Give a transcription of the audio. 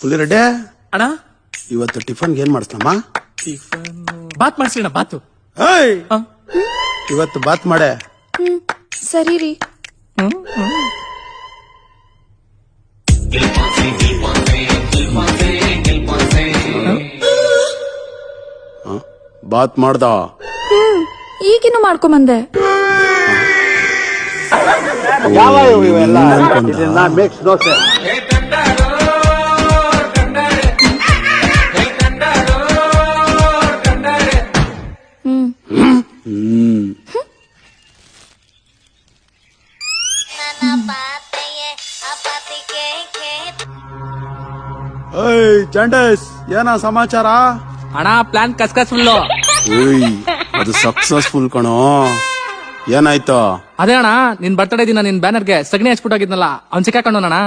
Fully Reddy ಅಣ್ಣ ಇವತ್ತು ಟಿಫನ್ಗೆ ಏನ್ ಮಾಡಿಸ್ತಮ್ಮ? ಬಾತ್ ಮಾಡ್ಸಿ ಅಣ್ಣ ಬಾತು. ಏಯ್ ಇವತ್ತು ಬಾತ್ ಮಾಡೆ. ಸರಿ ರೀ. ಬಾತ್ ಮಾಡ್ದ? ಈಗಿನ್ನು ಮಾಡ್ಕೊಂಬಂದೆ. ಚಂಡಸ್ ಏನ ಸಮಾಚಾರ? ಅಣ್ಣ ಪ್ಲಾನ್ ಸಕ್ಸಸ್ಫುಲ್. ಅದು ಸಕ್ಸಸ್ಫುಲ್ ಕಣೋ. ಏನಾಯ್ತು? ಅದೇ ಅಣ್ಣ ನಿನ್ ಬರ್ತಡೇ ದಿನ ನಿನ್ ಬ್ಯಾನರ್ಗೆ ಸಗಣಿ ಹಚ್ಬಿಟ್ಟು ಹೋಗಿದ್ನಲ್ಲ ಅವ್ನ್ ಸಿಕ್ಕಾಕೊಂಡೋಣ.